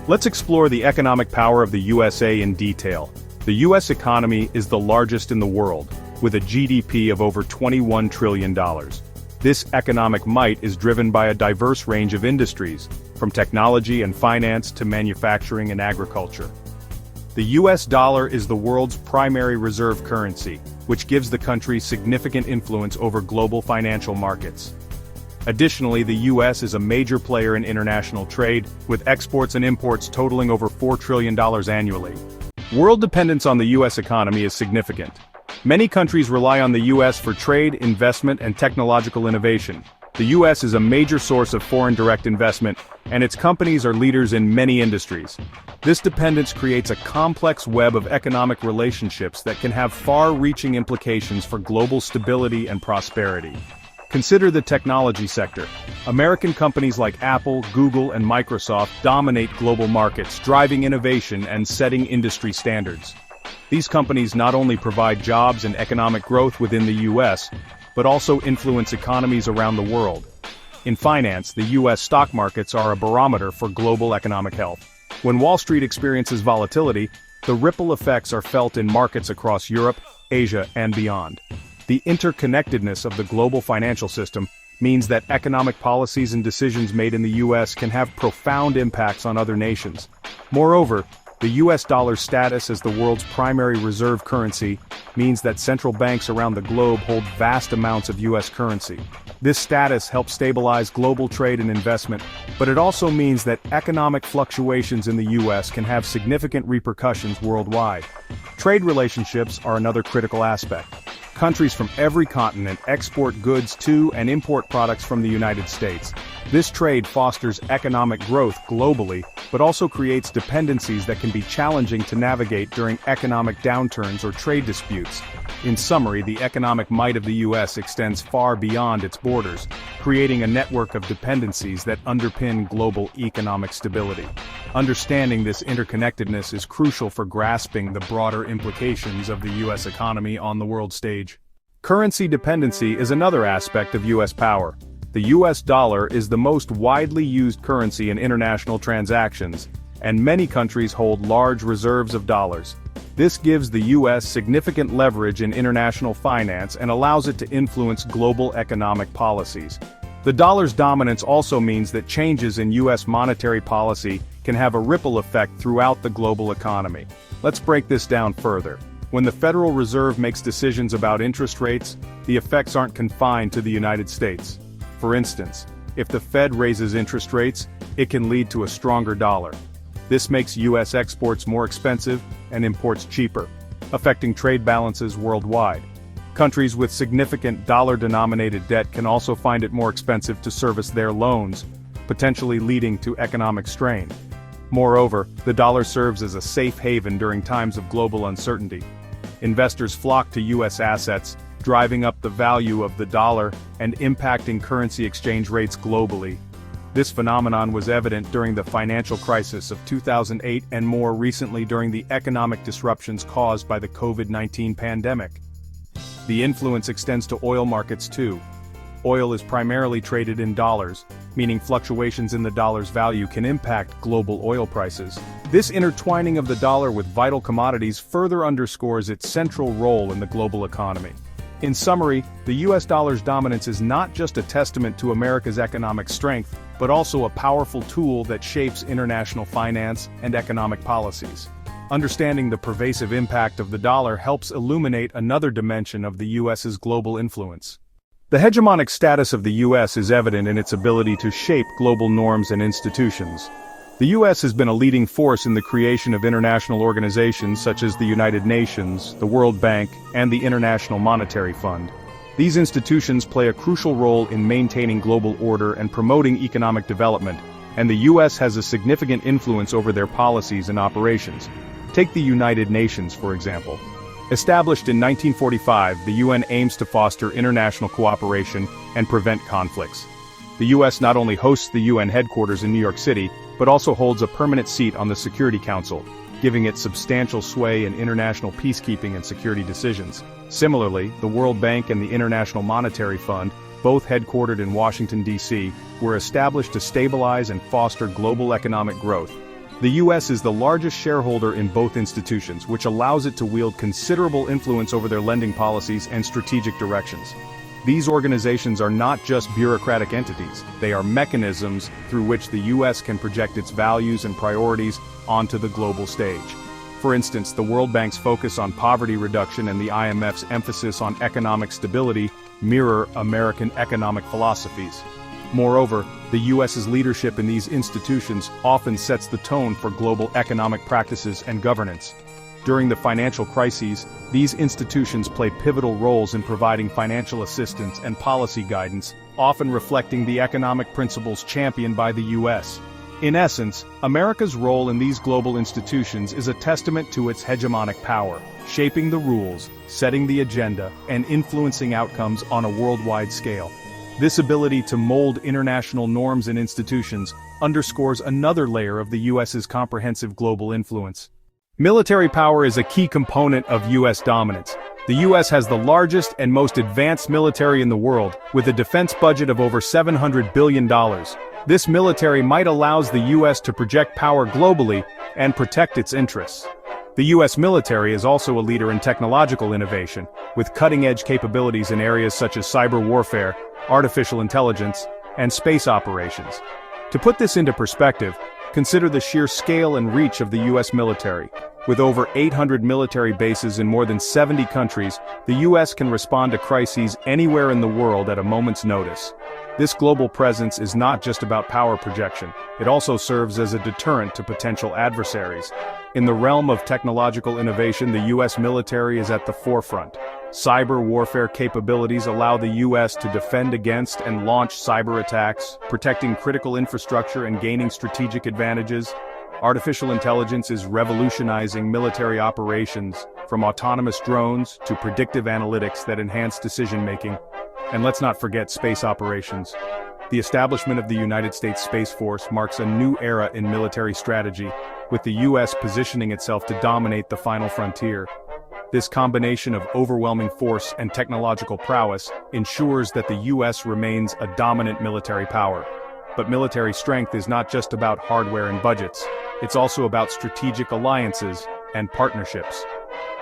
Let's explore the economic power of the USA in detail. The US economy is the largest in the world, with a GDP of over $21 trillion. This economic might is driven by a diverse range of industries, from technology and finance to manufacturing and agriculture. The US dollar is the world's primary reserve currency, which gives the country significant influence over global financial markets. Additionally, the US is a major player in international trade, with exports and imports totaling over $4 trillion annually. World dependence on the US economy is significant. Many countries rely on the US for trade, investment, and technological innovation. The US is a major source of foreign direct investment, and its companies are leaders in many industries. This dependence creates a complex web of economic relationships that can have far-reaching implications for global stability and prosperity. Consider the technology sector. American companies like Apple, Google, and Microsoft dominate global markets, driving innovation and setting industry standards. These companies not only provide jobs and economic growth within the US, but also influence economies around the world. In finance, the US stock markets are a barometer for global economic health. When Wall Street experiences volatility, the ripple effects are felt in markets across Europe, Asia, and beyond. The interconnectedness of the global financial system means that economic policies and decisions made in the US can have profound impacts on other nations. Moreover, the US dollar's status as the world's primary reserve currency means that central banks around the globe hold vast amounts of US currency. This status helps stabilize global trade and investment, but it also means that economic fluctuations in the US can have significant repercussions worldwide. Trade relationships are another critical aspect. Countries from every continent export goods to and import products from the United States. This trade fosters economic growth globally, but also creates dependencies that can be challenging to navigate during economic downturns or trade disputes. In summary, the economic might of the US extends far beyond its borders, creating a network of dependencies that underpin global economic stability. Understanding this interconnectedness is crucial for grasping the broader implications of the US economy on the world stage. Currency dependency is another aspect of US power. The US dollar is the most widely used currency in international transactions, and many countries hold large reserves of dollars. This gives the US significant leverage in international finance and allows it to influence global economic policies. The dollar's dominance also means that changes in US monetary policy can have a ripple effect throughout the global economy. Let's break this down further. When the Federal Reserve makes decisions about interest rates, the effects aren't confined to the United States. For instance, if the Fed raises interest rates, it can lead to a stronger dollar. This makes US exports more expensive and imports cheaper, affecting trade balances worldwide. Countries with significant dollar-denominated debt can also find it more expensive to service their loans, potentially leading to economic strain. Moreover, the dollar serves as a safe haven during times of global uncertainty. Investors flock to US assets, driving up the value of the dollar and impacting currency exchange rates globally. This phenomenon was evident during the financial crisis of 2008 and more recently during the economic disruptions caused by the COVID-19 pandemic. The influence extends to oil markets too. Oil is primarily traded in dollars, meaning fluctuations in the dollar's value can impact global oil prices. This intertwining of the dollar with vital commodities further underscores its central role in the global economy. In summary, the US dollar's dominance is not just a testament to America's economic strength, but also a powerful tool that shapes international finance and economic policies. Understanding the pervasive impact of the dollar helps illuminate another dimension of the US's global influence. The hegemonic status of the US is evident in its ability to shape global norms and institutions. The US has been a leading force in the creation of international organizations such as the United Nations, the World Bank, and the International Monetary Fund. These institutions play a crucial role in maintaining global order and promoting economic development, and the US has a significant influence over their policies and operations. Take the United Nations, for example. Established in 1945, the UN aims to foster international cooperation and prevent conflicts. The US not only hosts the UN headquarters in New York City, but also holds a permanent seat on the Security Council, giving it substantial sway in international peacekeeping and security decisions. Similarly, the World Bank and the International Monetary Fund, both headquartered in Washington, D.C., were established to stabilize and foster global economic growth. The U.S. is the largest shareholder in both institutions, which allows it to wield considerable influence over their lending policies and strategic directions. These organizations are not just bureaucratic entities, they are mechanisms through which the U.S. can project its values and priorities onto the global stage. For instance, the World Bank's focus on poverty reduction and the IMF's emphasis on economic stability mirror American economic philosophies. Moreover, the U.S.'s leadership in these institutions often sets the tone for global economic practices and governance. During the financial crises, these institutions played pivotal roles in providing financial assistance and policy guidance, often reflecting the economic principles championed by the U.S. In essence, America's role in these global institutions is a testament to its hegemonic power, shaping the rules, setting the agenda, and influencing outcomes on a worldwide scale. This ability to mold international norms and institutions underscores another layer of the U.S.'s comprehensive global influence. Military power is a key component of U.S. dominance. The U.S. has the largest and most advanced military in the world, with a defense budget of over $700 billion. This military might allows the U.S. to project power globally and protect its interests. The U.S. military is also a leader in technological innovation, with cutting-edge capabilities in areas such as cyber warfare, artificial intelligence, and space operations. To put this into perspective, consider the sheer scale and reach of the U.S. military. With over 800 military bases in more than 70 countries, the U.S. can respond to crises anywhere in the world at a moment's notice. This global presence is not just about power projection, it also serves as a deterrent to potential adversaries. In the realm of technological innovation, the U.S. military is at the forefront. Cyber warfare capabilities allow the U.S. to defend against and launch cyber attacks, protecting critical infrastructure and gaining strategic advantages. Artificial intelligence is revolutionizing military operations, from autonomous drones to predictive analytics that enhance decision-making. And let's not forget space operations. The establishment of the United States Space Force marks a new era in military strategy, with the U.S. positioning itself to dominate the final frontier. This combination of overwhelming force and technological prowess ensures that the U.S. remains a dominant military power. But military strength is not just about hardware and budgets, it's also about strategic alliances and partnerships.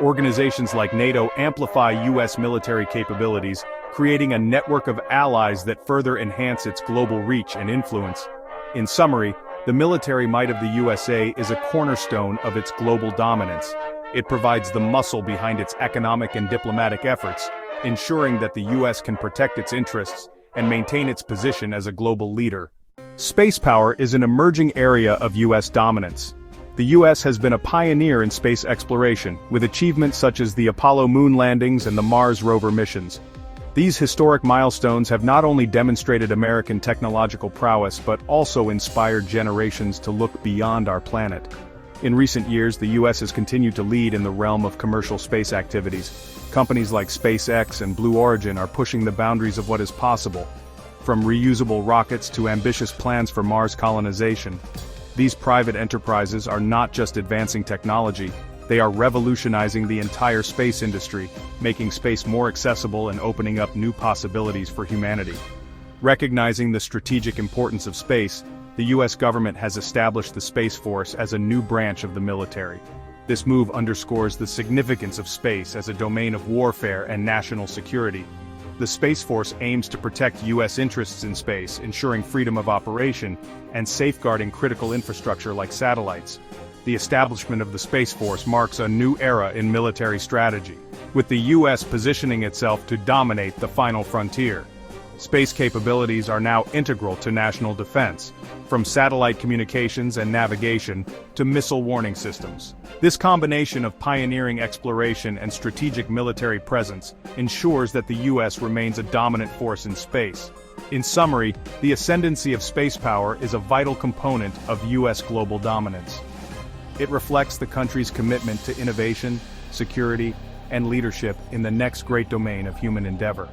Organizations like NATO amplify U.S. military capabilities, creating a network of allies that further enhance its global reach and influence. In summary, the military might of the USA is a cornerstone of its global dominance. It provides the muscle behind its economic and diplomatic efforts, ensuring that the U.S. can protect its interests and maintain its position as a global leader. Space power is an emerging area of U.S. dominance. The U.S. has been a pioneer in space exploration, with achievements such as the Apollo moon landings and the Mars rover missions. These historic milestones have not only demonstrated American technological prowess but also inspired generations to look beyond our planet. In recent years, the U.S. has continued to lead in the realm of commercial space activities. Companies like SpaceX and Blue Origin are pushing the boundaries of what is possible. From reusable rockets to ambitious plans for Mars colonization, these private enterprises are not just advancing technology, they are revolutionizing the entire space industry, making space more accessible and opening up new possibilities for humanity. Recognizing the strategic importance of space, the U.S. government has established the Space Force as a new branch of the military. This move underscores the significance of space as a domain of warfare and national security. The Space Force aims to protect U.S. interests in space, ensuring freedom of operation, and safeguarding critical infrastructure like satellites. The establishment of the Space Force marks a new era in military strategy, with the U.S. positioning itself to dominate the final frontier. Space capabilities are now integral to national defense, from satellite communications and navigation to missile warning systems. This combination of pioneering exploration and strategic military presence ensures that the U.S. remains a dominant force in space. In summary, the ascendancy of space power is a vital component of U.S. global dominance. It reflects the country's commitment to innovation, security, and leadership in the next great domain of human endeavor.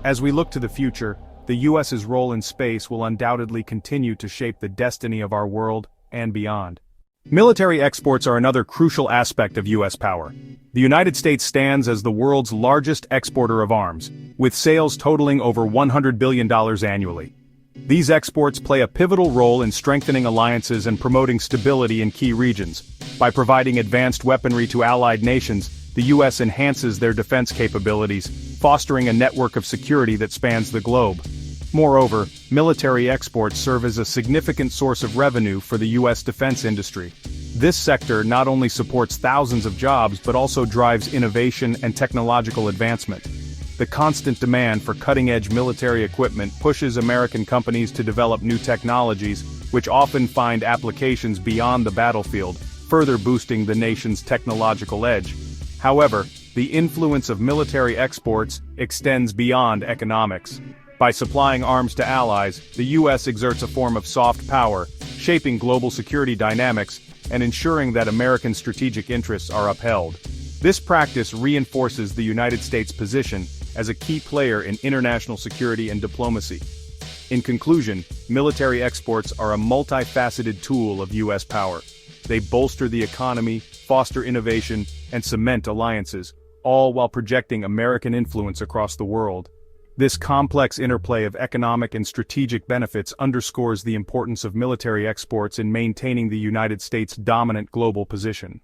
As we look to the future, the U.S.'s role in space will undoubtedly continue to shape the destiny of our world and beyond. Military exports are another crucial aspect of U.S. power. The United States stands as the world's largest exporter of arms, with sales totaling over $100 billion annually. These exports play a pivotal role in strengthening alliances and promoting stability in key regions. By providing advanced weaponry to allied nations, the U.S. enhances their defense capabilities, fostering a network of security that spans the globe. Moreover, military exports serve as a significant source of revenue for the U.S. defense industry. This sector not only supports thousands of jobs but also drives innovation and technological advancement. The constant demand for cutting-edge military equipment pushes American companies to develop new technologies, which often find applications beyond the battlefield, further boosting the nation's technological edge. However, the influence of military exports extends beyond economics. By supplying arms to allies, the U.S. exerts a form of soft power, shaping global security dynamics and ensuring that American strategic interests are upheld. This practice reinforces the United States' position as a key player in international security and diplomacy. In conclusion, military exports are a multifaceted tool of U.S. power. They bolster the economy, foster innovation, and cement alliances, all while projecting American influence across the world. This complex interplay of economic and strategic benefits underscores the importance of military exports in maintaining the United States' dominant global position.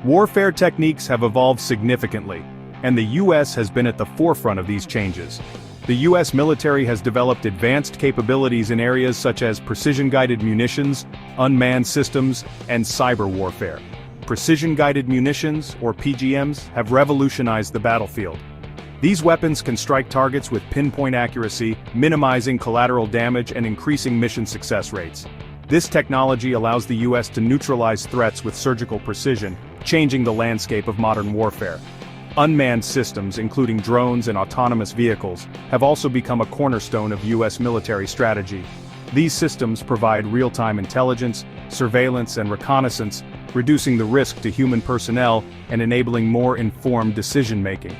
Warfare techniques have evolved significantly, and the U.S. has been at the forefront of these changes. The U.S. military has developed advanced capabilities in areas such as precision-guided munitions, unmanned systems, and cyber warfare. Precision-guided munitions, or PGMs, have revolutionized the battlefield. These weapons can strike targets with pinpoint accuracy, minimizing collateral damage and increasing mission success rates. This technology allows the U.S. to neutralize threats with surgical precision, changing the landscape of modern warfare. Unmanned systems, including drones and autonomous vehicles, have also become a cornerstone of U.S. military strategy. These systems provide real-time intelligence, surveillance, and reconnaissance, reducing the risk to human personnel and enabling more informed decision-making.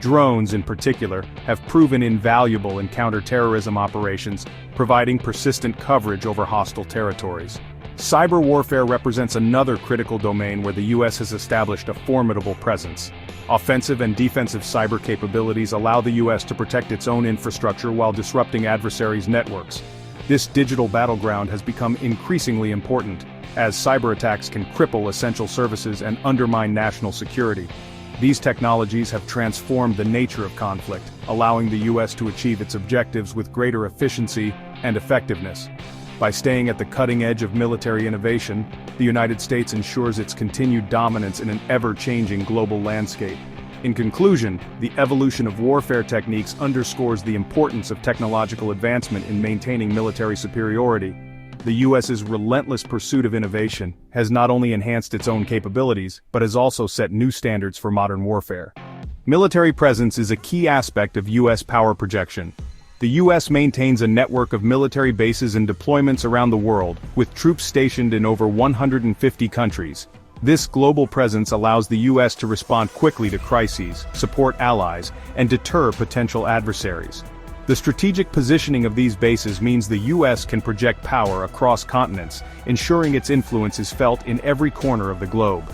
Drones, in particular, have proven invaluable in counter-terrorism operations, providing persistent coverage over hostile territories. Cyber warfare represents another critical domain where the U.S. has established a formidable presence. Offensive and defensive cyber capabilities allow the U.S. to protect its own infrastructure while disrupting adversaries' networks. This digital battleground has become increasingly important, as cyber attacks can cripple essential services and undermine national security. These technologies have transformed the nature of conflict, allowing the U.S. to achieve its objectives with greater efficiency and effectiveness. By staying at the cutting edge of military innovation, the United States ensures its continued dominance in an ever-changing global landscape. In conclusion, the evolution of warfare techniques underscores the importance of technological advancement in maintaining military superiority. The U.S.'s relentless pursuit of innovation has not only enhanced its own capabilities, but has also set new standards for modern warfare. Military presence is a key aspect of U.S. power projection. The U.S. maintains a network of military bases and deployments around the world, with troops stationed in over 150 countries. This global presence allows the U.S. to respond quickly to crises, support allies, and deter potential adversaries. The strategic positioning of these bases means the U.S. can project power across continents, ensuring its influence is felt in every corner of the globe.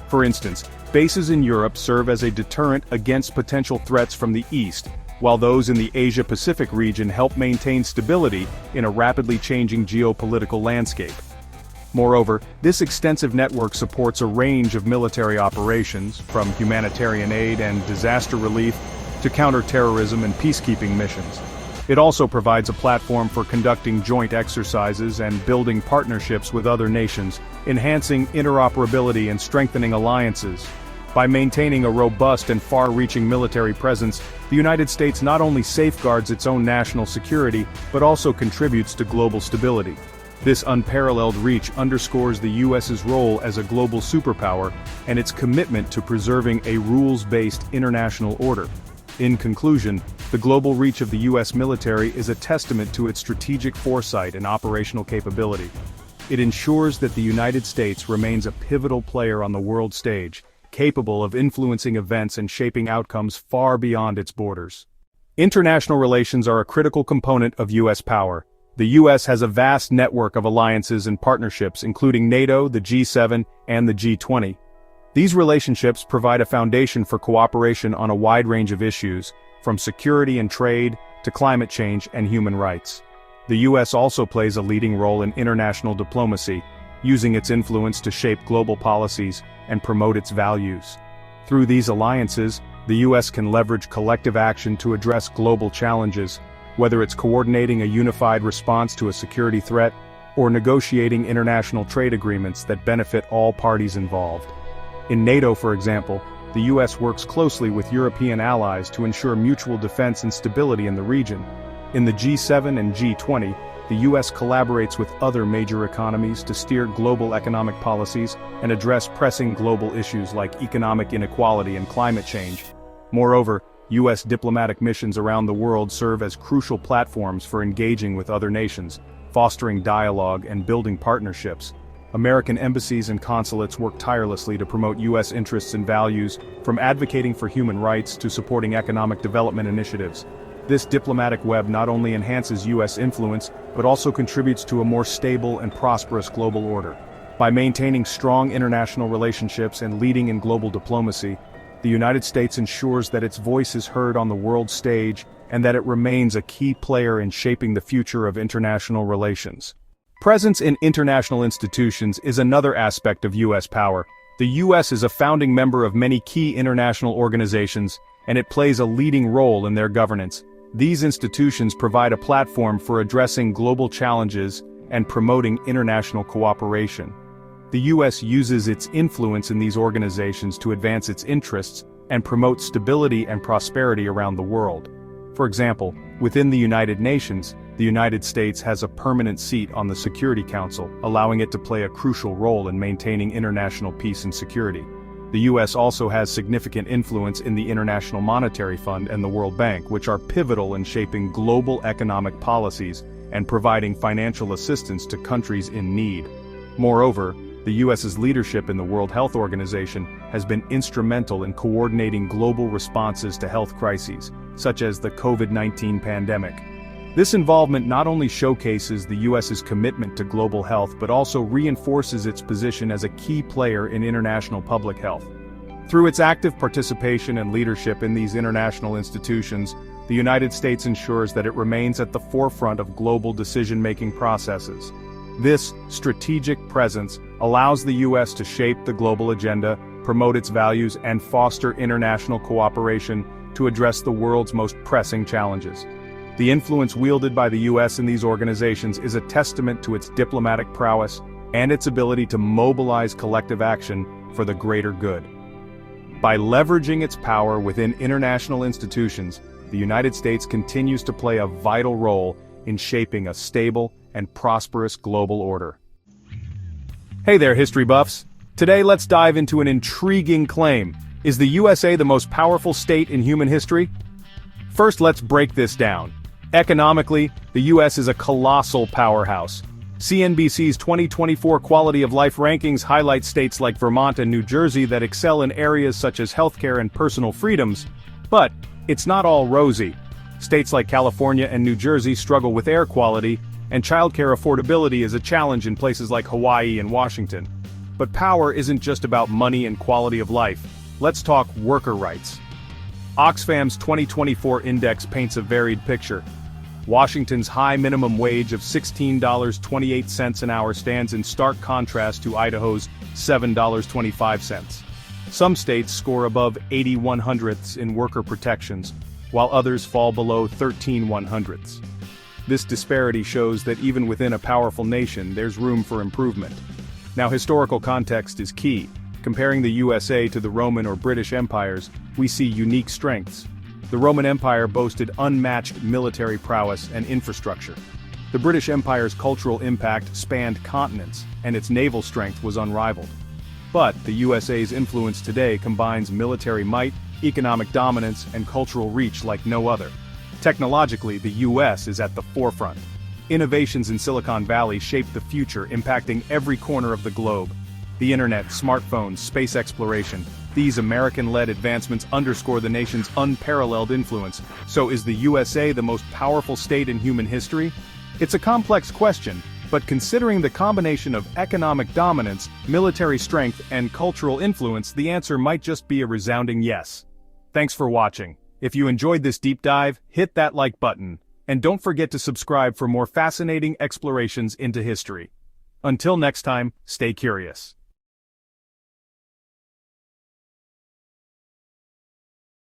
For instance, bases in Europe serve as a deterrent against potential threats from the East, while those in the Asia-Pacific region help maintain stability in a rapidly changing geopolitical landscape. Moreover, this extensive network supports a range of military operations, from humanitarian aid and disaster relief to counter-terrorism and peacekeeping missions. It also provides a platform for conducting joint exercises and building partnerships with other nations, enhancing interoperability and strengthening alliances. By maintaining a robust and far-reaching military presence, the United States not only safeguards its own national security, but also contributes to global stability. This unparalleled reach underscores the U.S.'s role as a global superpower and its commitment to preserving a rules-based international order. In conclusion, the global reach of the U.S. military is a testament to its strategic foresight and operational capability. It ensures that the United States remains a pivotal player on the world stage, capable of influencing events and shaping outcomes far beyond its borders. International relations are a critical component of U.S. power. The U.S. has a vast network of alliances and partnerships, including NATO, the G7, and the G20. These relationships provide a foundation for cooperation on a wide range of issues, from security and trade to climate change and human rights. The US also plays a leading role in international diplomacy, using its influence to shape global policies and promote its values. Through these alliances, the US can leverage collective action to address global challenges, whether it's coordinating a unified response to a security threat or negotiating international trade agreements that benefit all parties involved. In NATO, for example, the US works closely with European allies to ensure mutual defense and stability in the region. In the G7 and G20, the US collaborates with other major economies to steer global economic policies and address pressing global issues like economic inequality and climate change. Moreover, US diplomatic missions around the world serve as crucial platforms for engaging with other nations, fostering dialogue and building partnerships. American embassies and consulates work tirelessly to promote US interests and values, from advocating for human rights to supporting economic development initiatives. This diplomatic web not only enhances US influence, but also contributes to a more stable and prosperous global order. By maintaining strong international relationships and leading in global diplomacy, the United States ensures that its voice is heard on the world stage and that it remains a key player in shaping the future of international relations. Presence in international institutions is another aspect of US power. The US is a founding member of many key international organizations, and it plays a leading role in their governance. These institutions provide a platform for addressing global challenges and promoting international cooperation. The US uses its influence in these organizations to advance its interests and promote stability and prosperity around the world. For example, within the United Nations, the United States has a permanent seat on the Security Council, allowing it to play a crucial role in maintaining international peace and security. The US also has significant influence in the International Monetary Fund and the World Bank, which are pivotal in shaping global economic policies and providing financial assistance to countries in need. Moreover, the US's leadership in the World Health Organization has been instrumental in coordinating global responses to health crises, such as the COVID-19 pandemic. This involvement not only showcases the US's commitment to global health but also reinforces its position as a key player in international public health. Through its active participation and leadership in these international institutions, the United States ensures that it remains at the forefront of global decision-making processes. This strategic presence allows the US to shape the global agenda, promote its values, and foster international cooperation to address the world's most pressing challenges. The influence wielded by the US in these organizations is a testament to its diplomatic prowess and its ability to mobilize collective action for the greater good. By leveraging its power within international institutions, the United States continues to play a vital role in shaping a stable and prosperous global order. Hey there, history buffs! Today let's dive into an intriguing claim. Is the USA the most powerful state in human history? First, let's break this down. Economically, the US is a colossal powerhouse. CNBC's 2024 Quality of Life rankings highlight states like Vermont and New Jersey that excel in areas such as healthcare and personal freedoms. But it's not all rosy. States like California and New Jersey struggle with air quality, and childcare affordability is a challenge in places like Hawaii and Washington. But power isn't just about money and quality of life. Let's talk worker rights. Oxfam's 2024 index paints a varied picture. Washington's high minimum wage of $16.28 an hour stands in stark contrast to Idaho's $7.25. Some states score above 81/100ths in worker protections, while others fall below 13/100ths. This disparity shows that even within a powerful nation, there's room for improvement. Now, historical context is key. Comparing the USA to the Roman or British empires, we see unique strengths. The Roman Empire boasted unmatched military prowess and infrastructure. The British Empire's cultural impact spanned continents, and its naval strength was unrivaled. But the USA's influence today combines military might, economic dominance, and cultural reach like no other. Technologically, the US is at the forefront. Innovations in Silicon Valley shape the future, impacting every corner of the globe. The internet, smartphones, space exploration, these American-led advancements underscore the nation's unparalleled influence. So is the USA the most powerful state in human history? It's a complex question, but considering the combination of economic dominance, military strength, and cultural influence, the answer might just be a resounding yes. Thanks for watching. If you enjoyed this deep dive, hit that like button. And don't forget to subscribe for more fascinating explorations into history. Until next time, stay curious.